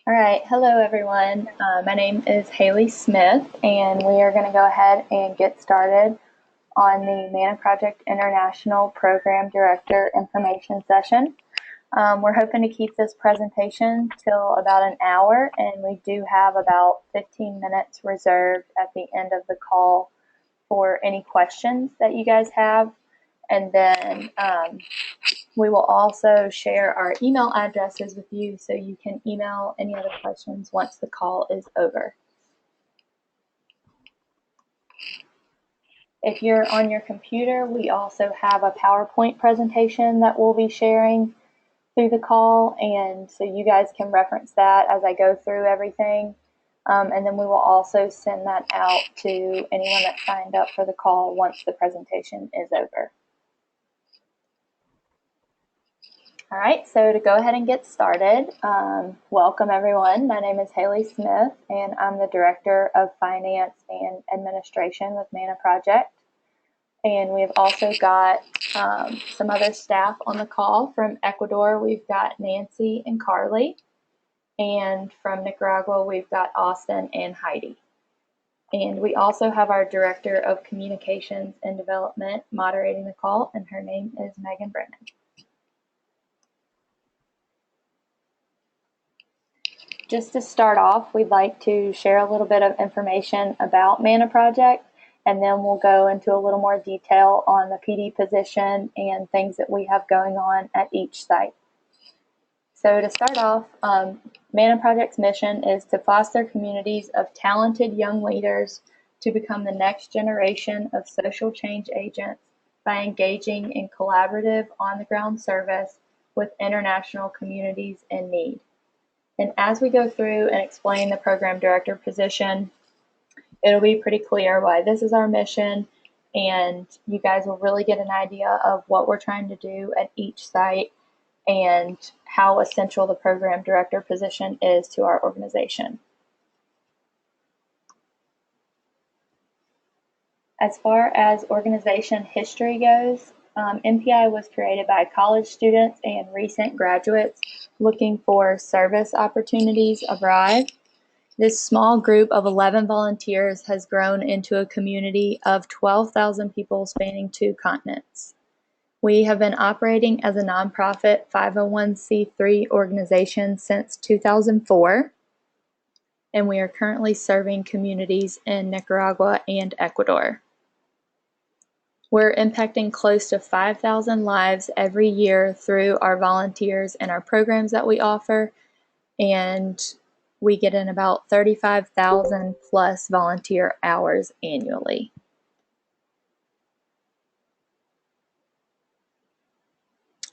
All right, hello everyone. My name is Haley Smith, and we are going to go ahead and get started on the MANA Project International Program Director Information Session. We're hoping to keep this presentation till about an hour, and we do have about 15 minutes reserved at the end of the call for any questions that you guys have. And then we will also share our email addresses with you so you can email any other questions once the call is over. If you're on your computer, we also have a PowerPoint presentation that we'll be sharing through the call, and so you guys can reference that as I go through everything. And then we will also send that out to anyone that signed up for the call once the presentation is over. All right, so to go ahead and get started, welcome everyone. My name is Haley Smith, and I'm the Director of Finance and Administration with MANA Project. And we've also got some other staff on the call. From Ecuador, we've got Nancy and Carly. And from Nicaragua, we've got Austin and Heidi. And we also have our Director of Communications and Development moderating the call, and her name is Megan Brennan. Just to start off, we'd like to share a little bit of information about MANA Project, and then we'll go into a little more detail on the PD position and things that we have going on at each site. So to start off, MANA Project's mission is to foster communities of talented young leaders to become the next generation of social change agents by engaging in collaborative on-the-ground service with international communities in need. And as we go through and explain the program director position, it'll be pretty clear why this is our mission, and you guys will really get an idea of what we're trying to do at each site and how essential the program director position is to our organization. As far as organization history goes, MPI was created by college students and recent graduates looking for service opportunities abroad. This small group of 11 volunteers has grown into a community of 12,000 people spanning 2 continents. We have been operating as a nonprofit 501c3 organization since 2004, and we are currently serving communities in Nicaragua and Ecuador. We're impacting close to 5,000 lives every year through our volunteers and our programs that we offer, and we get in about 35,000 plus volunteer hours annually.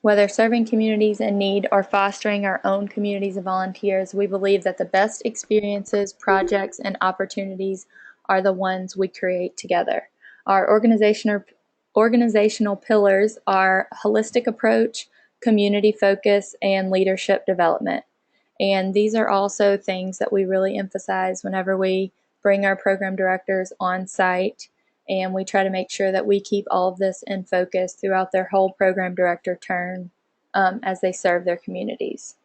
Whether serving communities in need or fostering our own communities of volunteers, we believe that the best experiences, projects, and opportunities are the ones we create together. Our organizational pillars are holistic approach, community focus, and leadership development. And these are also things that we really emphasize whenever we bring our program directors on site, and we try to make sure that we keep all of this in focus throughout their whole program director term as they serve their communities.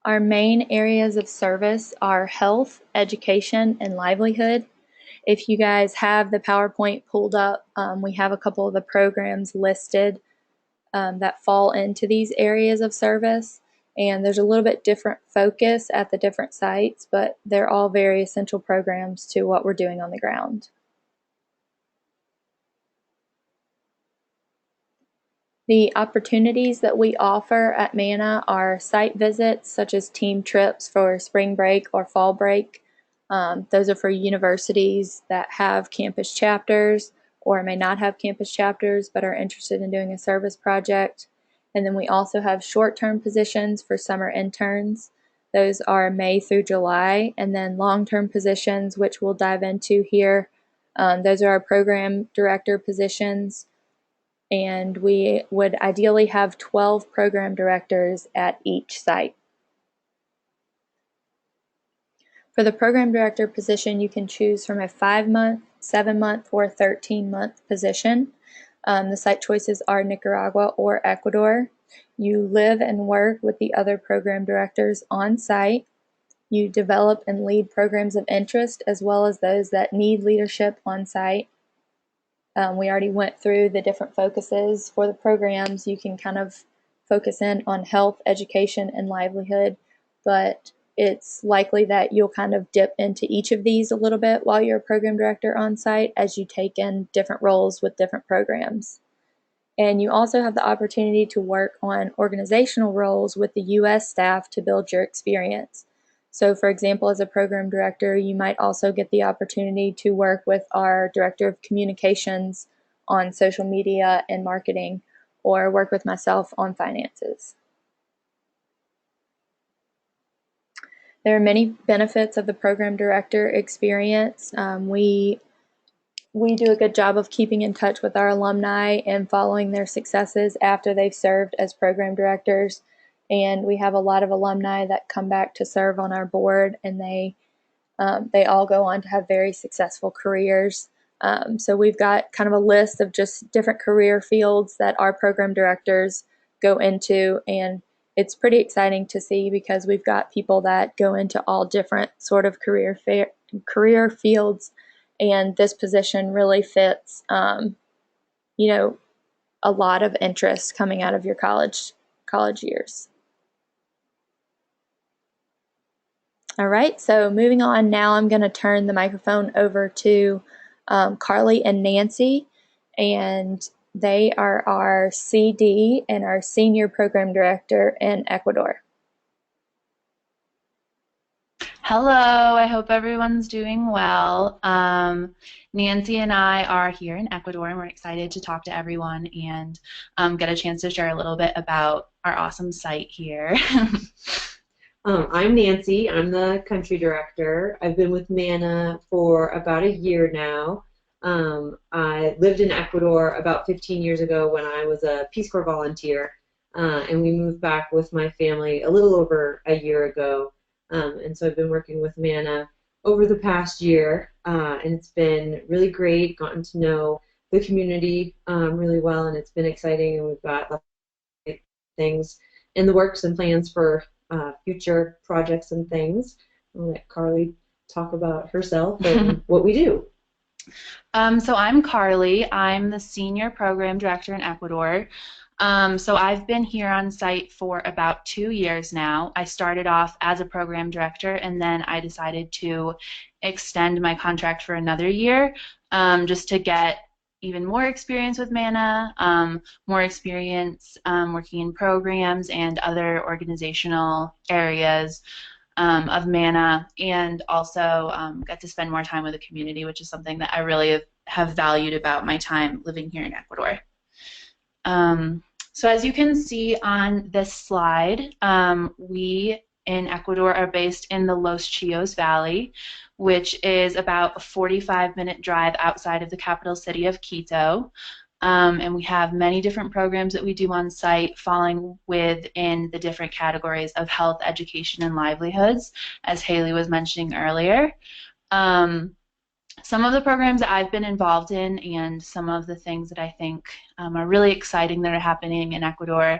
Our main areas of service are health, education, and livelihood. If you guys have the PowerPoint pulled up, we have a couple of the programs listed that fall into these areas of service, and there's a little bit different focus at the different sites, but they're all very essential programs to what we're doing on the ground. The opportunities that we offer at MANA are site visits, such as team trips for spring break or fall break. Those are for universities that have campus chapters or may not have campus chapters but are interested in doing a service project. And then we also have short-term positions for summer interns. Those are May through July. And then long-term positions, which we'll dive into here. Those are our program director positions. And we would ideally have 12 program directors at each site. For the program director position, you can choose from a 5-month, 7-month, or 13-month position. The site choices are Nicaragua or Ecuador. You live and work with the other program directors on site. You develop and lead programs of interest as well as those that need leadership on site. We already went through the different focuses for the programs. You can kind of focus in on health, education, and livelihood, but it's likely that you'll kind of dip into each of these a little bit while you're a program director on site as you take in different roles with different programs. And you also have the opportunity to work on organizational roles with the U.S. staff to build your experience. So, for example, as a program director, you might also get the opportunity to work with our director of communications on social media and marketing, or work with myself on finances. There are many benefits of the program director experience. We do a good job of keeping in touch with our alumni and following their successes after they've served as program directors. And we have a lot of alumni that come back to serve on our board, and they all go on to have very successful careers. So we've got kind of a list of just different career fields that our program directors go into, and it's pretty exciting to see because we've got people that go into all different sort of career fields, and this position really fits, a lot of interest coming out of your college years. All right, so moving on now, I'm going to turn the microphone over to Carly and Nancy, and they are our CD and our Senior Program Director in Ecuador. Hello, I hope everyone's doing well. Nancy and I are here in Ecuador, and we're excited to talk to everyone and get a chance to share a little bit about our awesome site here. I'm Nancy. I'm the country director. I've been with MANA for about a year now. I lived in Ecuador about 15 years ago when I was a Peace Corps volunteer, and we moved back with my family a little over a year ago. And so I've been working with MANA over the past year, and it's been really great, gotten to know the community really well, and it's been exciting, and we've got lots of things in the works and plans for future projects and things. I'll let Carly talk about herself and what we do. So I'm Carly. I'm the Senior Program Director in Ecuador. So I've been here on site for about 2 years now. I started off as a program director, and then I decided to extend my contract for another year just to get even more experience with MANA, more experience working in programs and other organizational areas of MANA, and also get to spend more time with the community, which is something that I really have valued about my time living here in Ecuador. So as you can see on this slide, we in Ecuador are based in the Los Chios Valley, which is about a 45-minute drive outside of the capital city of Quito. And we have many different programs that we do on site falling within the different categories of health, education, and livelihoods, as Haley was mentioning earlier. Some of the programs that I've been involved in and some of the things that I think are really exciting that are happening in Ecuador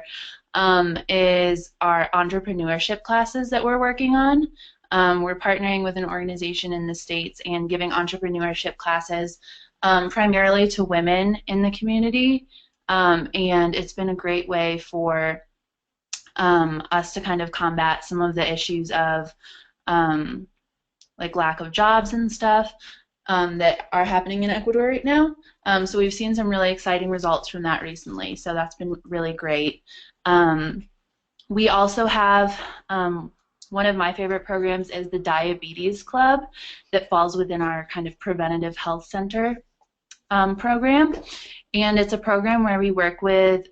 is our entrepreneurship classes that we're working on. We're partnering with an organization in the States and giving entrepreneurship classes primarily to women in the community, and it's been a great way for us to kind of combat some of the issues of like lack of jobs and stuff that are happening in Ecuador right now. So we've seen some really exciting results from that recently, so that's been really great. We also have one of my favorite programs is the Diabetes Club that falls within our kind of preventative health center program, and it's a program where we work with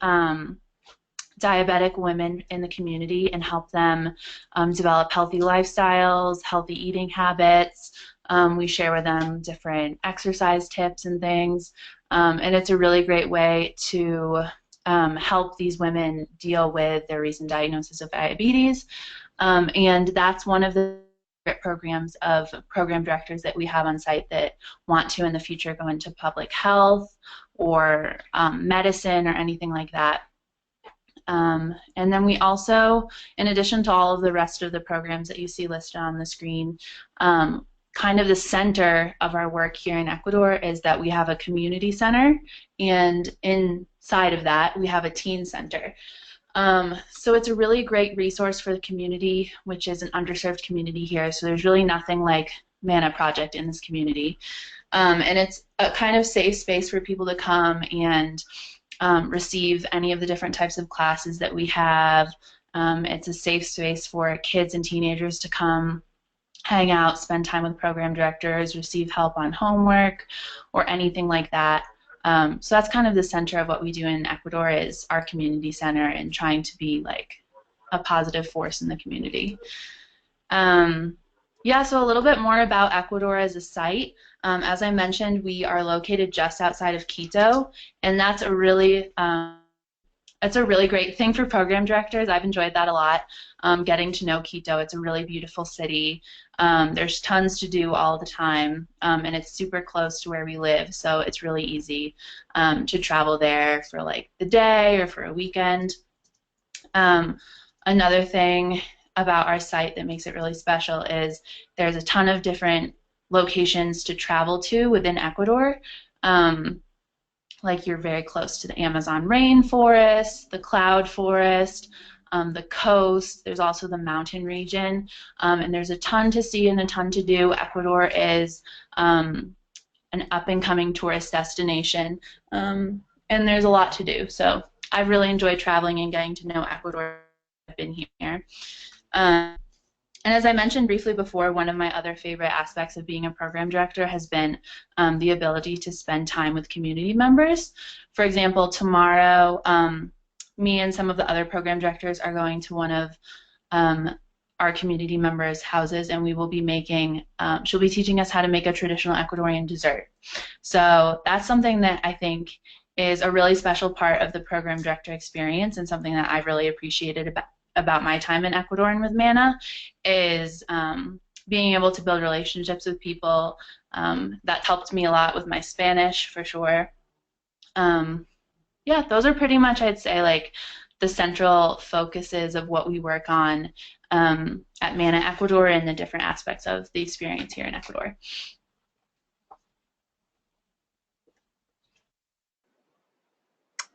diabetic women in the community and help them develop healthy lifestyles, healthy eating habits. We share with them different exercise tips and things, and it's a really great way to help these women deal with their recent diagnosis of diabetes, and that's one of the programs of program directors that we have on site that want to in the future go into public health or medicine or anything like that. And then we also, in addition to all of the rest of the programs that you see listed on the screen, kind of the center of our work here in Ecuador is that we have a community center, and inside of that we have a teen center. So it's a really great resource for the community, which is an underserved community here. So there's really nothing like Mana Project in this community. And it's a kind of safe space for people to come and receive any of the different types of classes that we have. It's a safe space for kids and teenagers to come hang out, spend time with program directors, receive help on homework, or anything like that. So that's kind of the center of what we do in Ecuador, is our community center and trying to be like a positive force in the community. Yeah, so a little bit more about Ecuador as a site. As I mentioned, we are located just outside of Quito, and that's a really great thing for program directors. I've enjoyed that a lot, getting to know Quito. It's a really beautiful city. There's tons to do all the time, and it's super close to where we live, so it's really easy to travel there for like the day or for a weekend. Another thing about our site that makes it really special is there's a ton of different locations to travel to within Ecuador. Like you're very close to the Amazon rainforest, the cloud forest, the coast. There's also the mountain region, and there's a ton to see and a ton to do. Ecuador is an up-and-coming tourist destination, and there's a lot to do. So I've really enjoyed traveling and getting to know Ecuador. I've been here. And as I mentioned briefly before, one of my other favorite aspects of being a program director has been the ability to spend time with community members. For example, tomorrow, me and some of the other program directors are going to one of our community members' houses, and we will be making, she'll be teaching us how to make a traditional Ecuadorian dessert. So that's something that I think is a really special part of the program director experience, and something that I've really appreciated about my time in Ecuador and with Mana, is being able to build relationships with people. That helped me a lot with my Spanish, for sure. Yeah, those are pretty much, I'd say, like the central focuses of what we work on at Mana Ecuador, and the different aspects of the experience here in Ecuador.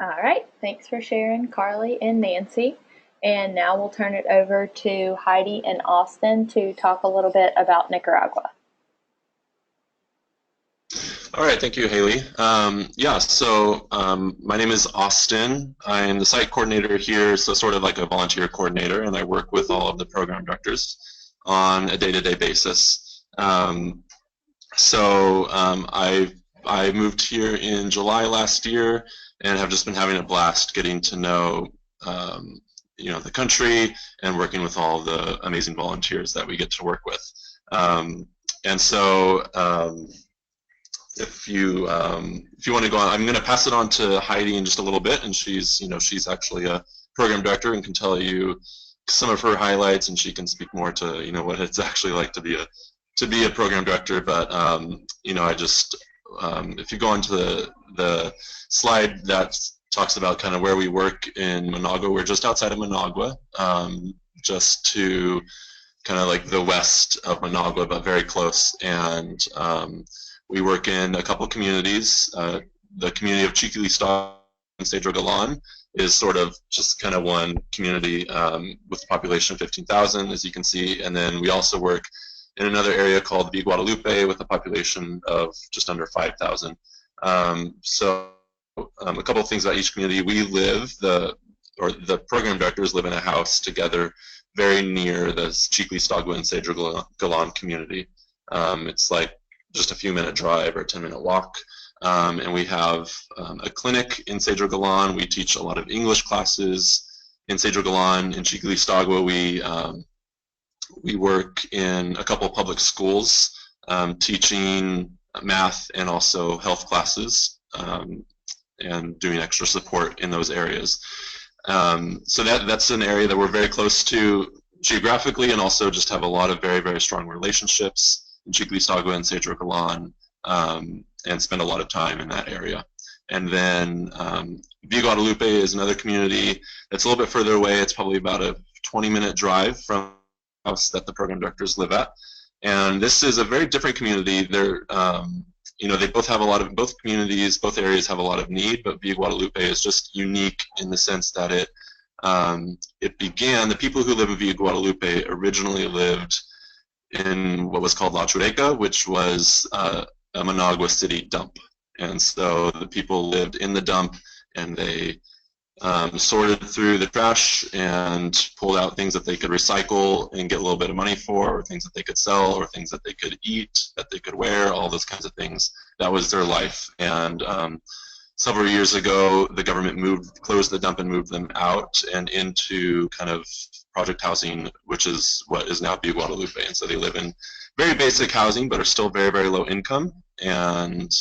All right, thanks for sharing, Carly and Nancy. And now we'll turn it over to Heidi and Austin to talk a little bit about Nicaragua. All right, thank you, Haley. Yeah, so my name is Austin. I'm the site coordinator here, so sort of like a volunteer coordinator, and I work with all of the program directors on a day-to-day basis. I moved here in July last year, and have just been having a blast getting to know the country and working with all the amazing volunteers that we get to work with. If you want to go on, I'm going to pass it on to Heidi in just a little bit, and she's actually a program director and can tell you some of her highlights, and she can speak more to what it's actually like to be a program director. But I just if you go onto the slide that talks about kind of where we work in Managua. We're just outside of Managua, just to kind of like the west of Managua, but very close. And we work in a couple communities. The community of Chiquilistago and Cedro Galan is sort of just kind of one community with a population of 15,000, as you can see. And then we also work in another area called Villa Guadalupe with a population of just under 5,000. A couple of things about each community. We live, the program directors live in a house together very near the Chiquilistago and Cedro Galan community. It's like just a few minute drive or a 10-minute walk. And we have a clinic in Cedro Galan. We teach a lot of English classes in Cedro Galan. In Chiquilistago, we work in a couple of public schools teaching math and also health classes. And doing extra support in those areas. So that's an area that we're very close to geographically, and also just have a lot of very, very strong relationships in Chiquilistago and Cedro Galan, and spend a lot of time in that area. And then Villa Guadalupe is another community that's a little bit further away. It's probably about a 20-minute drive from the house that the program directors live at. And this is a very different community. They're, they both have a lot of, both communities, both areas have a lot of need, but Villa Guadalupe is just unique in the sense that it began, the people who live in Villa Guadalupe originally lived in what was called La Chureca, which was a Managua city dump. And so the people lived in the dump, and they sorted through the trash and pulled out things that they could recycle and get a little bit of money for, or things that they could sell, or things that they could eat, that they could wear, all those kinds of things. That was their life. And several years ago, the government closed the dump and moved them out and into kind of project housing, which is what is now Villa Guadalupe. And so they live in very basic housing, but are still very, very low income. And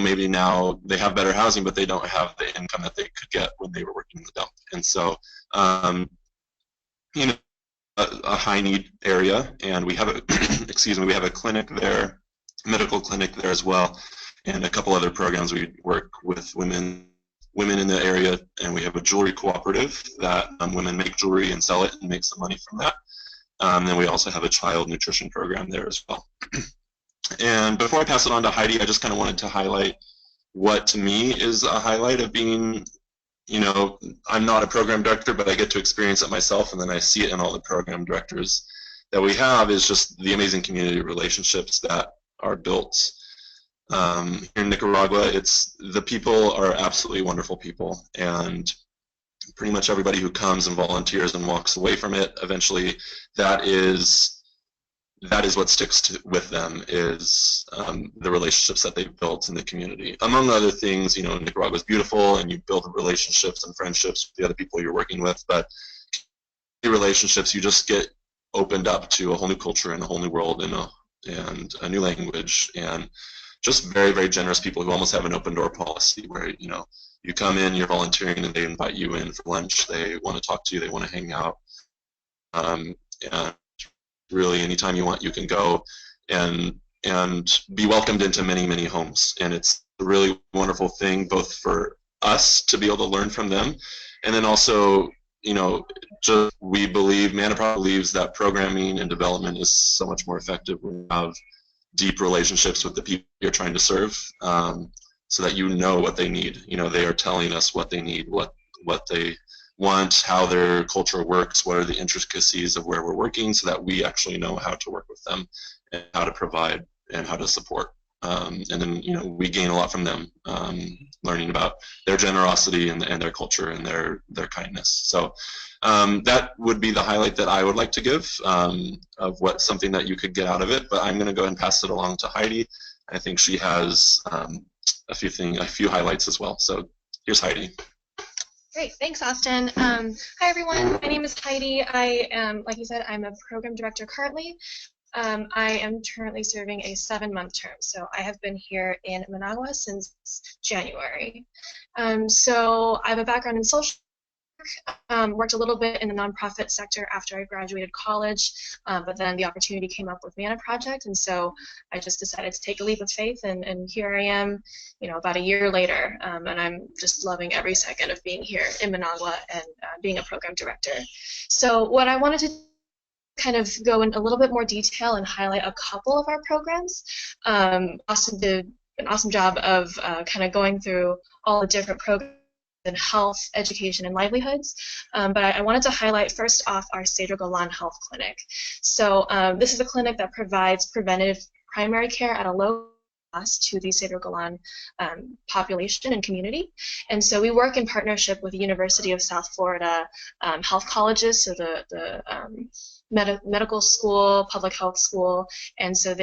maybe now they have better housing, but they don't have the income that they could get when they were working in the dump. And so, a high need area, and we have a, we have a clinic there, medical clinic there as well, and a couple other programs. We work with women in the area, and we have a jewelry cooperative that women make jewelry and sell it and make some money from that. Then we also have a child nutrition program there as well. And before I pass it on to Heidi, I just kind of wanted to highlight what to me is a highlight of being, I'm not a program director, but I get to experience it myself, and then I see it in all the program directors that we have, is just the amazing community relationships that are built. Here in Nicaragua, the people are absolutely wonderful people, and pretty much everybody who comes and volunteers and walks away from it, eventually that is what sticks with them, is the relationships that they've built in the community. Among other things, Nicaragua is beautiful, and you build relationships and friendships with the other people you're working with, but relationships, you just get opened up to a whole new culture and a whole new world and a new language, and just very, very generous people who almost have an open door policy where, you come in, you're volunteering, and they invite you in for lunch. They want to talk to you. They want to hang out. And really, anytime you want, you can go and be welcomed into many, many homes. And it's a really wonderful thing, both for us to be able to learn from them, and then also, we believe, MANAPRO believes that programming and development is so much more effective when you have deep relationships with the people you're trying to serve, so that what they need. They are telling us what they need, what they want, how their culture works, what are the intricacies of where we're working, so that we actually know how to work with them and how to provide and how to support. And then, we gain a lot from them, learning about their generosity and their culture and their kindness. So that would be the highlight that I would like to give of something that you could get out of it. But I'm going to go ahead and pass it along to Heidi. I think she has a few highlights as well. So here's Heidi. Great, thanks, Austin. Hi, everyone. My name is Heidi. I am, like you said, I'm a program director currently. I am currently serving a 7-month term, so I have been here in Managua since January. So I have a background in social work, worked a little bit in the nonprofit sector after I graduated college, but then the opportunity came up with MANA Project, and so I just decided to take a leap of faith, and here I am, about a year later, and I'm just loving every second of being here in Managua and being a program director. So what I wanted to kind of go in a little bit more detail and highlight a couple of our programs. Austin did an awesome job of kind of going through all the different programs in health, education, and livelihoods. But I wanted to highlight first off our Cedro Golan Health Clinic. So this is a clinic that provides preventative primary care at a low cost to the Cedro Golan population and community. And so we work in partnership with the University of South Florida health colleges, so the medical school, public health school, and so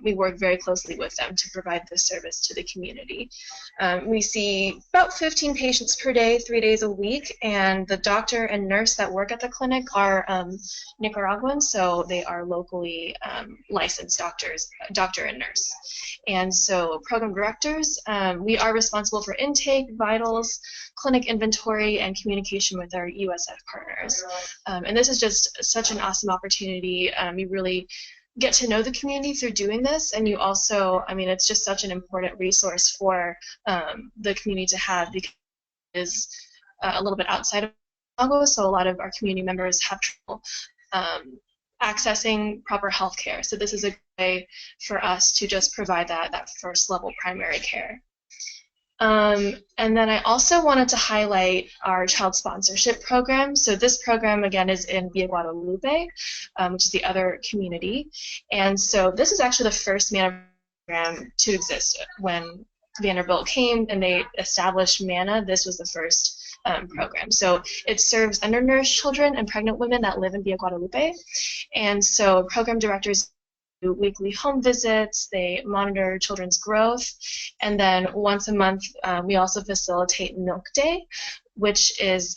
we work very closely with them to provide this service to the community. We see about 15 patients per day, 3 days a week, and the doctor and nurse that work at the clinic are Nicaraguan, so they are locally licensed doctor and nurse. And so program directors, we are responsible for intake, vitals, clinic inventory, and communication with our USF partners. And this is just such an awesome opportunity. We really get to know the community through doing this, and you also, I mean, it's just such an important resource for the community to have, because it is a little bit outside of Nicaragua, so a lot of our community members have trouble accessing proper health care. So this is a way for us to just provide that first level primary care. And then I also wanted to highlight our child sponsorship program. So this program, again, is in Villa Guadalupe, which is the other community. And so this is actually the first MANA program to exist. When Vanderbilt came and they established MANA, this was the first program. So it serves undernourished children and pregnant women that live in Villa Guadalupe. And so program directors do weekly home visits, they monitor children's growth, and then once a month we also facilitate Milk Day, which is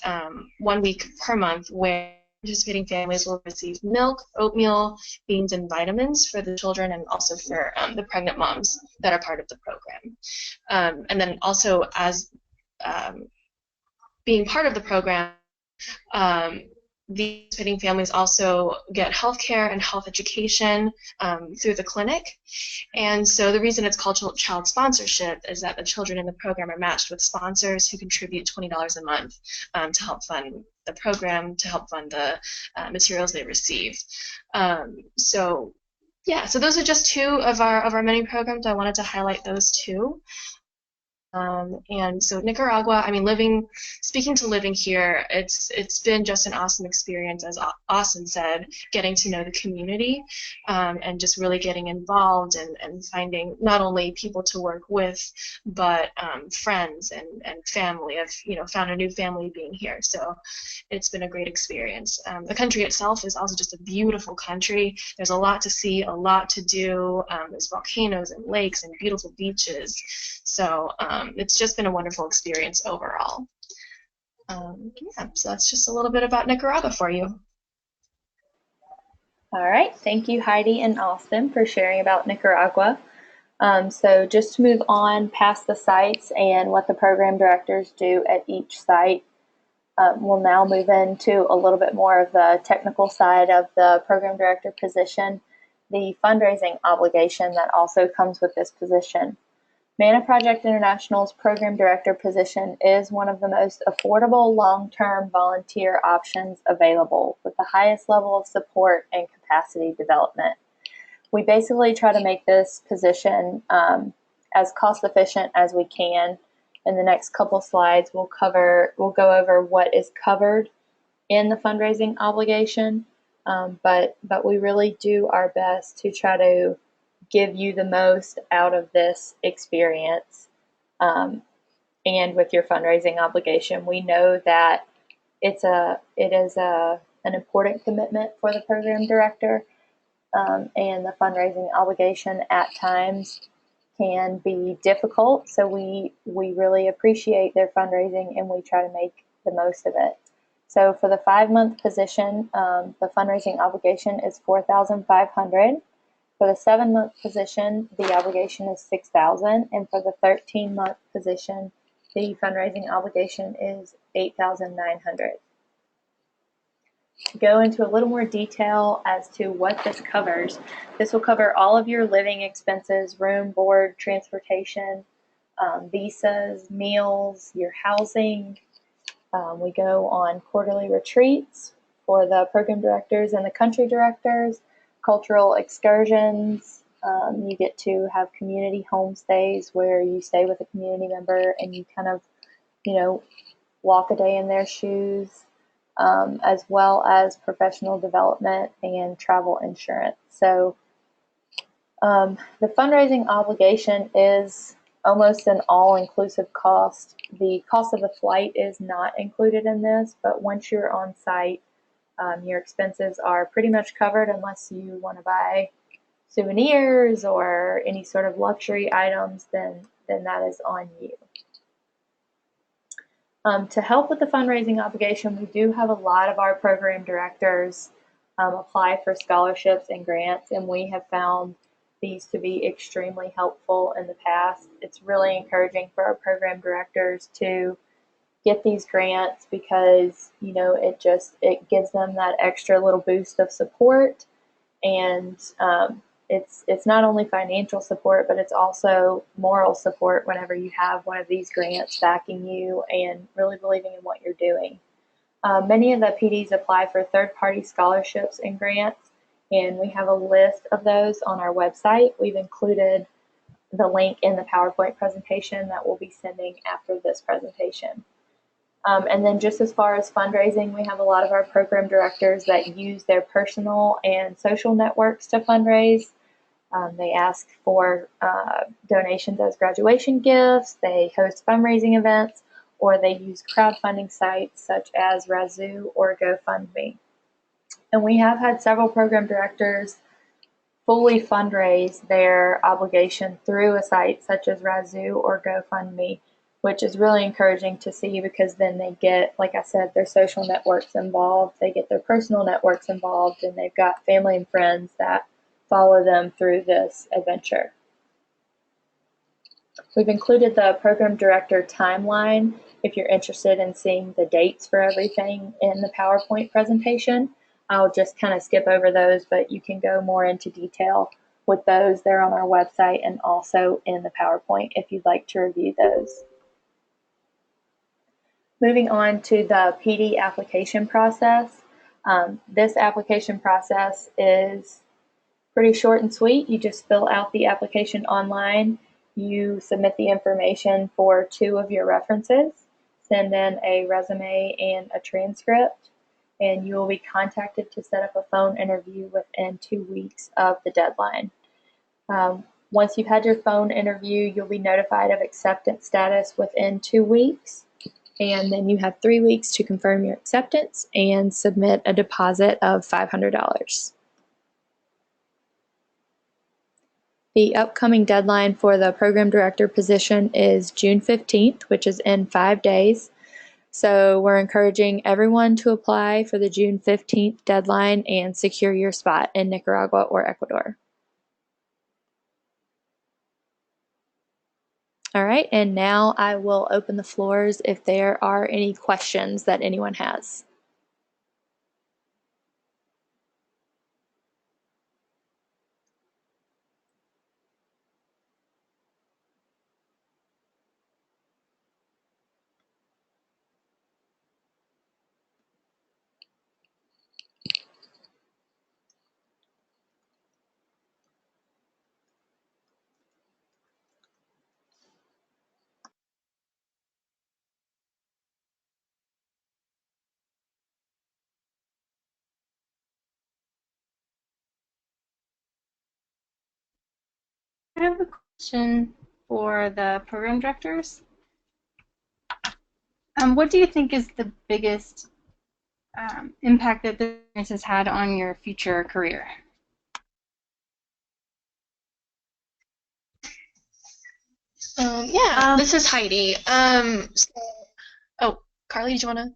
1 week per month where participating families will receive milk, oatmeal, beans, and vitamins for the children, and also for the pregnant moms that are part of the program. And then also, as being part of the program, the participating families also get health care and health education through the clinic. And so the reason it's called child sponsorship is that the children in the program are matched with sponsors who contribute $20 a month to help fund the program, to help fund the materials they receive. So yeah, so those are just two of our many programs. I wanted to highlight those two. And so Nicaragua, I mean, speaking to living here, it's been just an awesome experience, as Austin said, getting to know the community and just really getting involved and finding not only people to work with, but friends and family. I've found a new family being here, so it's been a great experience. The country itself is also just a beautiful country. There's a lot to see, a lot to do. There's volcanoes and lakes and beautiful beaches. So it's just been a wonderful experience overall. Yeah, so that's just a little bit about Nicaragua for you. All right, thank you, Heidi and Austin, for sharing about Nicaragua. So just to move on past the sites and what the program directors do at each site, we'll now move into a little bit more of the technical side of the program director position, the fundraising obligation that also comes with this position. MANA Project International's program director position is one of the most affordable long-term volunteer options available, with the highest level of support and capacity development. We basically try to make this position as cost efficient as we can. In the next couple slides, we'll go over what is covered in the fundraising obligation, but we really do our best to try to give you the most out of this experience. And with your fundraising obligation, we know that it is an important commitment for the program director, and the fundraising obligation at times can be difficult. So we really appreciate their fundraising and we try to make the most of it. So for the 5-month position, the fundraising obligation is $4,500. For the 7-month position, the obligation is $6,000, and for the 13-month position, the fundraising obligation is $8,900. To go into a little more detail as to what this covers, this will cover all of your living expenses, room, board, transportation, visas, meals, your housing. We go on quarterly retreats for the program directors and the country directors, cultural excursions. You get to have community homestays where you stay with a community member and you kind of, walk a day in their shoes, as well as professional development and travel insurance. So the fundraising obligation is almost an all-inclusive cost. The cost of the flight is not included in this, but once you're on site, your expenses are pretty much covered unless you want to buy souvenirs or any sort of luxury items, then that is on you. To help with the fundraising obligation, we do have a lot of our program directors apply for scholarships and grants, and we have found these to be extremely helpful in the past. It's really encouraging for our program directors to get these grants because it gives them that extra little boost of support, and it's not only financial support, but it's also moral support whenever you have one of these grants backing you and really believing in what you're doing. Many of the PDs apply for third-party scholarships and grants, and we have a list of those on our website. We've included the link in the PowerPoint presentation that we'll be sending after this presentation. And then just as far as fundraising, we have a lot of our program directors that use their personal and social networks to fundraise. They ask for donations as graduation gifts, they host fundraising events, or they use crowdfunding sites such as Razoo or GoFundMe. And we have had several program directors fully fundraise their obligation through a site such as Razoo or GoFundMe, which is really encouraging to see, because then they get, like I said, their social networks involved, they get their personal networks involved, and they've got family and friends that follow them through this adventure. We've included the program director timeline if you're interested in seeing the dates for everything in the PowerPoint presentation. I'll just kind of skip over those, but you can go more into detail with those. They're on our website and also in the PowerPoint if you'd like to review those. Moving on to the PD application process. This application process is pretty short and sweet. You just fill out the application online. You submit the information for 2 of your references, send in a resume and a transcript, and you will be contacted to set up a phone interview within 2 weeks of the deadline. Once you've had your phone interview, you'll be notified of acceptance status within 2 weeks, and then you have 3 weeks to confirm your acceptance and submit a deposit of $500. The upcoming deadline for the program director position is June 15th, which is in 5 days. So we're encouraging everyone to apply for the June 15th deadline and secure your spot in Nicaragua or Ecuador. All right, and now I will open the floors if there are any questions that anyone has. I have a question for the program directors. What do you think is the biggest impact that this experience has had on your future career? This is Heidi. Oh, Carly, did you wanna?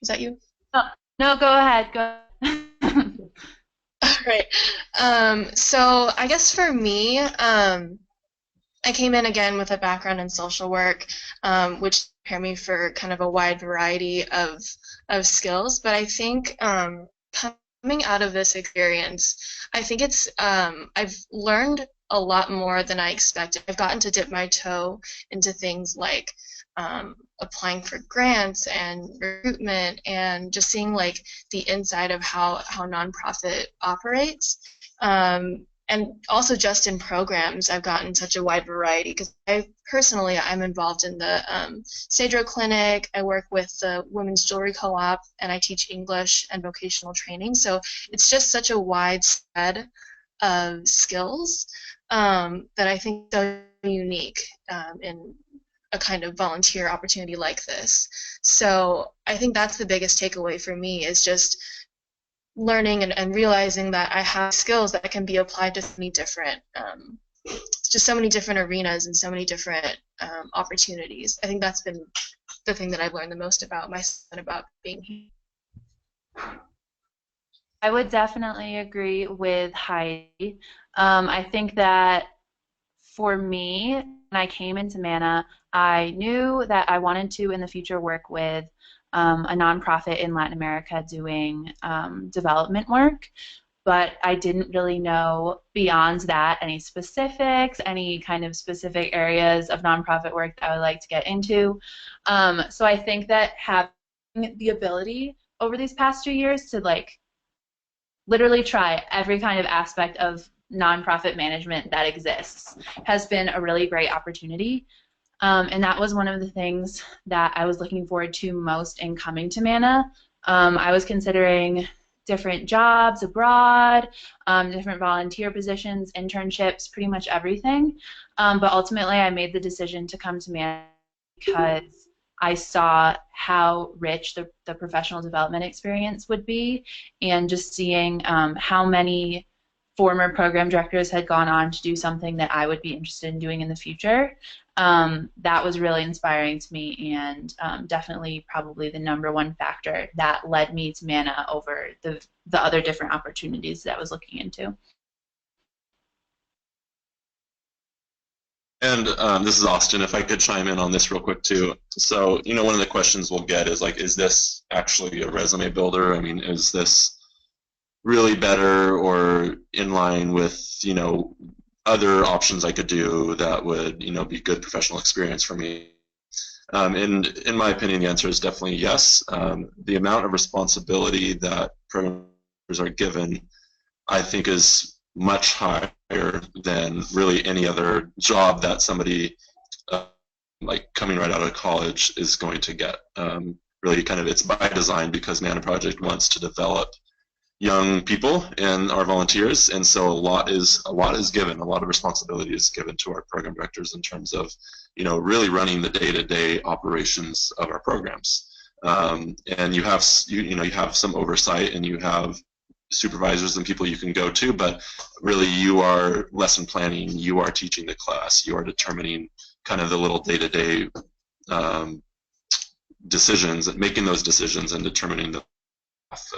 Is that you? No, go ahead. Go. All right. So I guess for me, I came in again with a background in social work, which prepared me for kind of a wide variety of skills. But I think coming out of this experience, I think it's I've learned a lot more than I expected. I've gotten to dip my toe into things like applying for grants and recruitment, and just seeing like the inside of how nonprofit operates. And also just in programs, I've gotten such a wide variety, because I'm involved in the Cedro Clinic. I work with the Women's Jewelry Co-op, and I teach English and vocational training. So it's just such a wide spread of skills that I think is so unique in a kind of volunteer opportunity like this. So I think that's the biggest takeaway for me, is just learning and realizing that I have skills that can be applied to so many different, just so many different arenas and so many different opportunities. I think that's been the thing that I've learned the most about myself and about being here. I would definitely agree with Heidi. I think that for me, when I came into MANA, I knew that I wanted to in the future work with a nonprofit in Latin America doing development work. but I didn't really know beyond that any specifics, any kind of specific areas of nonprofit work that I would like to get into. So I think that having the ability over these past 2 years to like literally try every kind of aspect of nonprofit management that exists has been a really great opportunity. And that was one of the things that I was looking forward to most in coming to MANA. I was considering different jobs abroad, different volunteer positions, internships, pretty much everything. But ultimately, I made the decision to come to MANA because I saw how rich the professional development experience would be, and just seeing how many former program directors had gone on to do something that I would be interested in doing in the future. That was really inspiring to me, and definitely probably the #1 factor that led me to MANA over the other different opportunities that I was looking into. And this is Austin, if I could chime in on this real quick too. So, you know, one of the questions we'll get is like, is this actually a resume builder? I mean, is this really better or in line with, you know, other options I could do that would, you know, be good professional experience for me? And in my opinion, the answer is definitely yes. The amount of responsibility that programmers are given, I think, is much higher than really any other job that somebody like coming right out of college is going to get. Really, kind of, it's by design because MANA Project wants to develop young people and our volunteers, and so a lot is given, a lot of responsibility is given to our program directors in terms of, you know, really running the day-to-day operations of our programs. And you have some oversight, and you have supervisors and people you can go to, but really you are lesson planning, you are teaching the class, you are determining kind of the little day-to-day decisions, and making those decisions and determining the path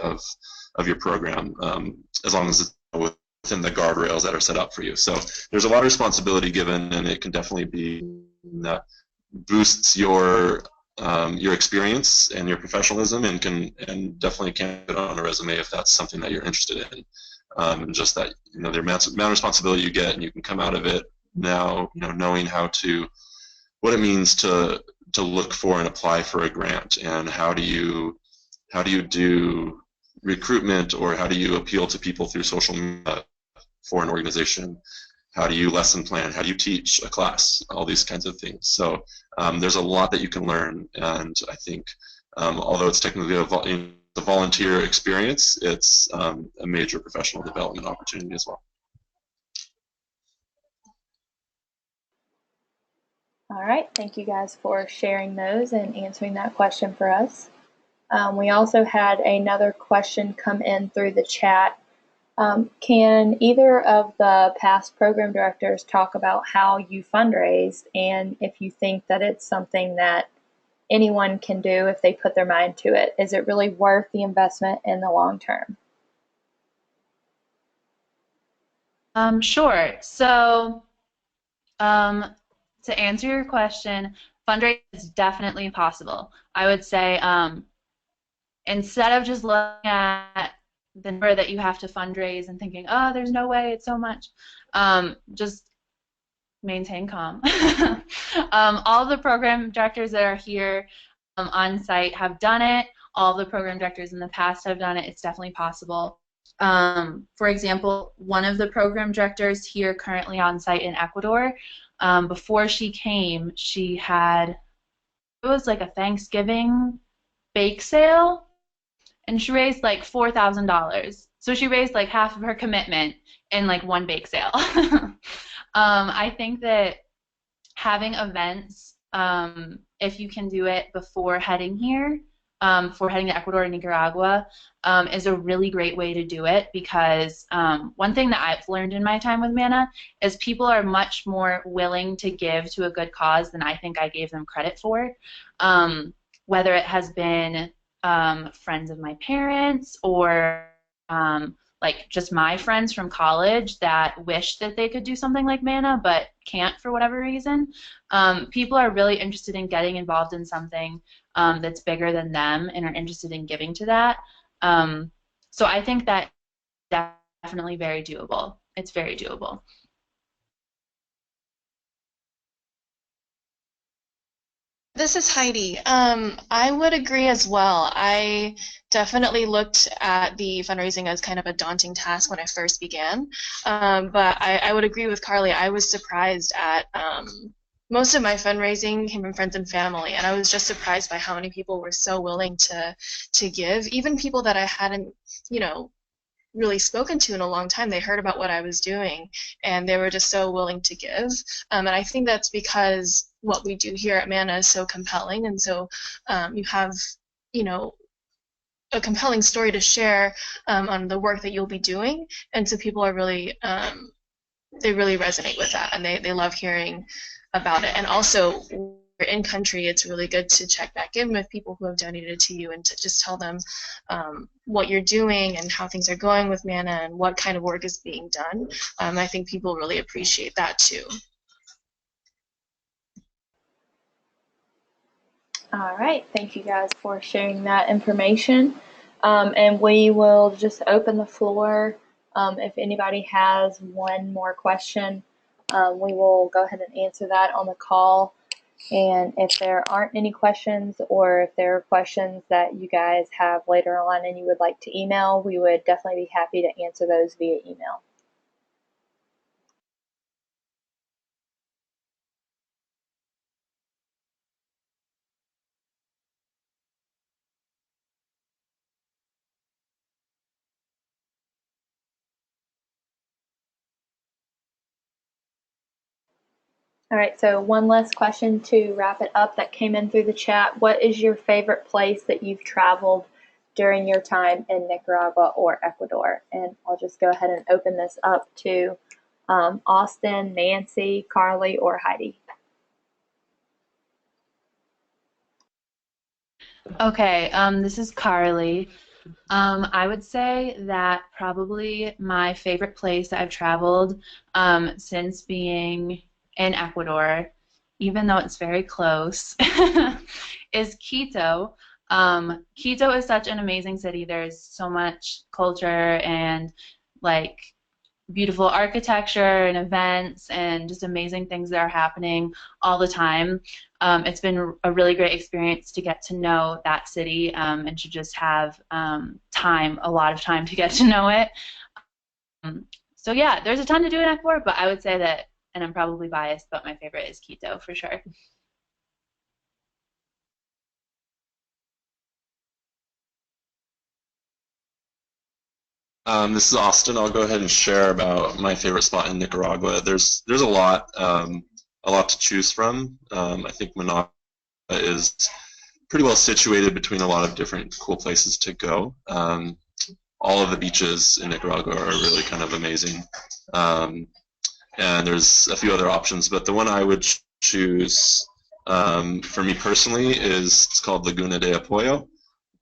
of your program, as long as it's within the guardrails that are set up for you. So there's a lot of responsibility given, and it can definitely be that boosts your experience and your professionalism, and definitely can put on a resume if that's something that you're interested in. And just that, you know, the amount of responsibility you get, and you can come out of it now, you know, knowing what it means to look for and apply for a grant, and how do you do recruitment, or how do you appeal to people through social media for an organization? How do you lesson plan? How do you teach a class? All these kinds of things. So there's a lot that you can learn, and I think although it's technically a volunteer experience, it's a major professional development opportunity as well. All right, thank you guys for sharing those and answering that question for us. We also had another question come in through the chat. Can either of the past program directors talk about how you fundraise, and if you think that it's something that anyone can do if they put their mind to it? Is it really worth the investment in the long term? Sure. So to answer your question, fundraising is definitely possible. I would say instead of just looking at the number that you have to fundraise and thinking, oh, there's no way, it's so much, just maintain calm. All the program directors that are here on site have done it. All the program directors in the past have done it. It's definitely possible. For example, one of the program directors here currently on site in Ecuador, before she came, she had, it was like a Thanksgiving bake sale, and she raised like $4,000. So she raised like half of her commitment in like one bake sale. I think that having events, if you can do it before heading here, before heading to Ecuador and Nicaragua, is a really great way to do it, because one thing that I've learned in my time with MANA is people are much more willing to give to a good cause than I think I gave them credit for. Whether it has been friends of my parents, or like just my friends from college that wish that they could do something like MANA but can't for whatever reason. People are really interested in getting involved in something that's bigger than them and are interested in giving to that. So I think that definitely very doable. It's very doable. This is Heidi. I would agree as well. I definitely looked at the fundraising as kind of a daunting task when I first began. But I would agree with Carly. I was surprised at most of my fundraising came from friends and family, and I was just surprised by how many people were so willing to give. Even people that I hadn't, really spoken to in a long time. They heard about what I was doing, and they were just so willing to give. And I think that's because what we do here at MANA is so compelling, and so you have, a compelling story to share on the work that you'll be doing, and so people are really, they really resonate with that, and they love hearing about it. And also, in country, it's really good to check back in with people who have donated to you and to just tell them what you're doing and how things are going with MANA and what kind of work is being done. I think people really appreciate that too. All right, thank you guys for sharing that information. And we will just open the floor. If anybody has one more question, we will go ahead and answer that on the call. And if there aren't any questions, or if there are questions that you guys have later on and you would like to email, we would definitely be happy to answer those via email. All right, so one last question to wrap it up that came in through the chat. What is your favorite place that you've traveled during your time in Nicaragua or Ecuador? And I'll just go ahead and open this up to Austin, Nancy, Carly, or Heidi. Okay, this is Carly. I would say that probably my favorite place that I've traveled since being in Ecuador, even though it's very close, is Quito. Quito is such an amazing city. There's so much culture and like beautiful architecture and events and just amazing things that are happening all the time. It's been a really great experience to get to know that city and to just have a lot of time to get to know it. So yeah, there's a ton to do in Ecuador, but I would say that, and I'm probably biased, but my favorite is Quito for sure. This is Austin. I'll go ahead and share about my favorite spot in Nicaragua. There's a lot to choose from. I think Managua is pretty well situated between a lot of different cool places to go. All of the beaches in Nicaragua are really kind of amazing, and there's a few other options, but the one I would choose for me personally it's called Laguna de Apoyo,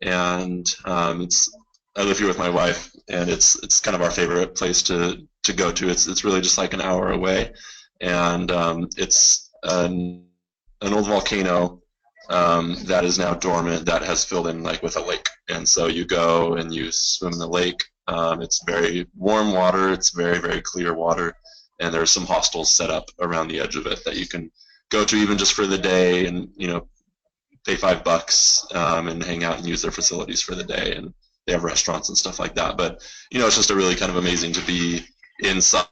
and I live here with my wife, and it's kind of our favorite place to go to. It's really just like an hour away, and it's an old volcano that is now dormant that has filled in like with a lake, and so you go and you swim in the lake. It's very warm water. It's very, very clear water, and there's some hostels set up around the edge of it that you can go to even just for the day, and pay $5 and hang out and use their facilities for the day, and they have restaurants and stuff like that. But it's just a really kind of amazing to be inside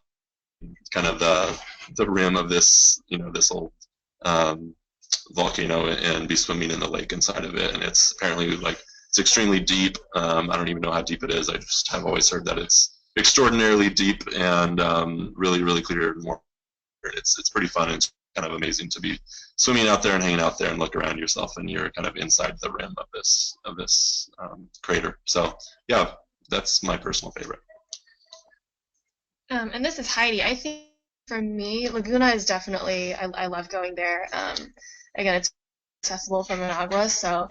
kind of the rim of this this old volcano and be swimming in the lake inside of it. And it's apparently like it's extremely deep. I don't even know how deep it is. I just have always heard that it's extraordinarily deep and really, really clear water. It's pretty fun, and it's kind of amazing to be swimming out there and hanging out there and look around yourself, and you're kind of inside the rim of this crater. So yeah, that's my personal favorite. And this is Heidi. I think for me, Laguna is definitely, I love going there. Again, it's accessible from Managua, so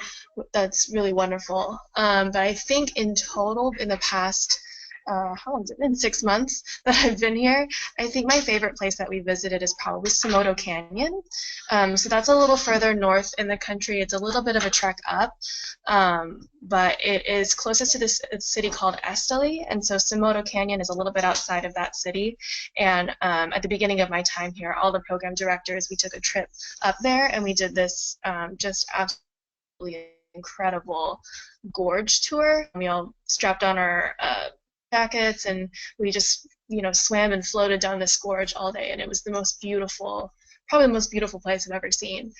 that's really wonderful. But I think in total, in the past how long has it been? 6 months that I've been here. I think my favorite place that we visited is probably Somoto Canyon. So that's a little further north in the country. It's a little bit of a trek up, but it is closest to this city called Esteli, and so Somoto Canyon is a little bit outside of that city. And at the beginning of my time here, all the program directors, we took a trip up there, and we did this just absolutely incredible gorge tour. We all strapped on our jackets, and we just, swam and floated down this gorge all day, and it was the most beautiful, probably the most beautiful place I've ever seen.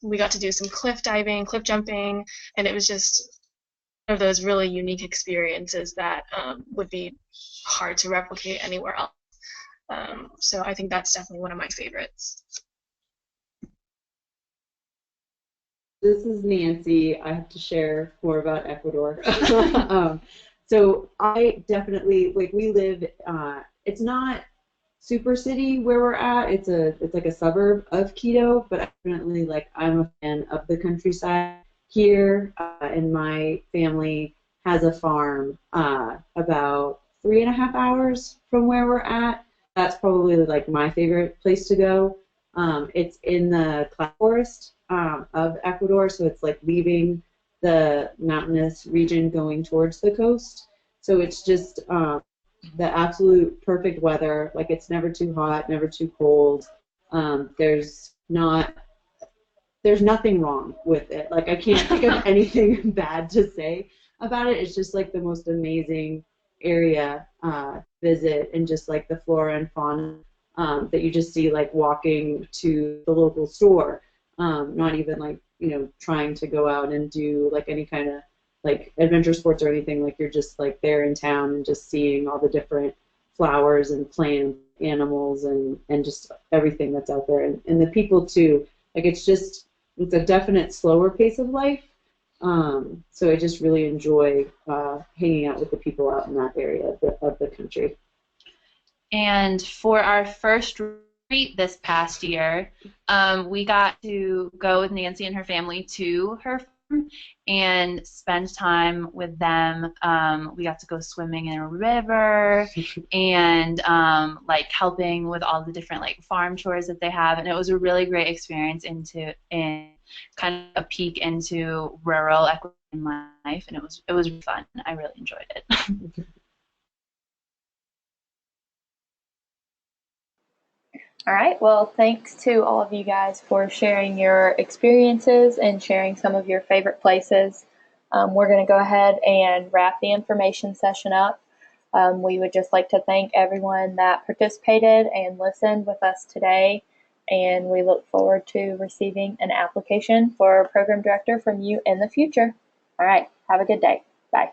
We got to do some cliff diving, cliff jumping, and it was just one of those really unique experiences that would be hard to replicate anywhere else. So I think that's definitely one of my favorites. This is Nancy. I have to share more about Ecuador. So I definitely, we live, it's not super city where we're at. It's like a suburb of Quito, but definitely, I'm a fan of the countryside here, and my family has a farm about 3.5 hours from where we're at. That's probably my favorite place to go. It's in the cloud forest of Ecuador, so it's leaving the mountainous region going towards the coast. So it's just the absolute perfect weather. It's never too hot, never too cold. There's nothing wrong with it. I can't think of anything bad to say about it. It's just the most amazing area visit, and just the flora and fauna that you just see walking to the local store. Not even trying to go out and do any kind of adventure sports or anything. You're just there in town and just seeing all the different flowers and plants, animals, and just everything that's out there, and the people too. It's a definite slower pace of life. So I just really enjoy hanging out with the people out in that area of the country. And for our first retreat this past year, we got to go with Nancy and her family to her farm and spend time with them. We got to go swimming in a river and helping with all the different farm chores that they have, and it was a really great experience in kind of a peek into rural Ecuadorian life, and it was fun. I really enjoyed it. All right, well, thanks to all of you guys for sharing your experiences and sharing some of your favorite places. We're going to go ahead and wrap the information session up. We would just like to thank everyone that participated and listened with us today, and we look forward to receiving an application for a program director from you in the future. All right, have a good day. Bye.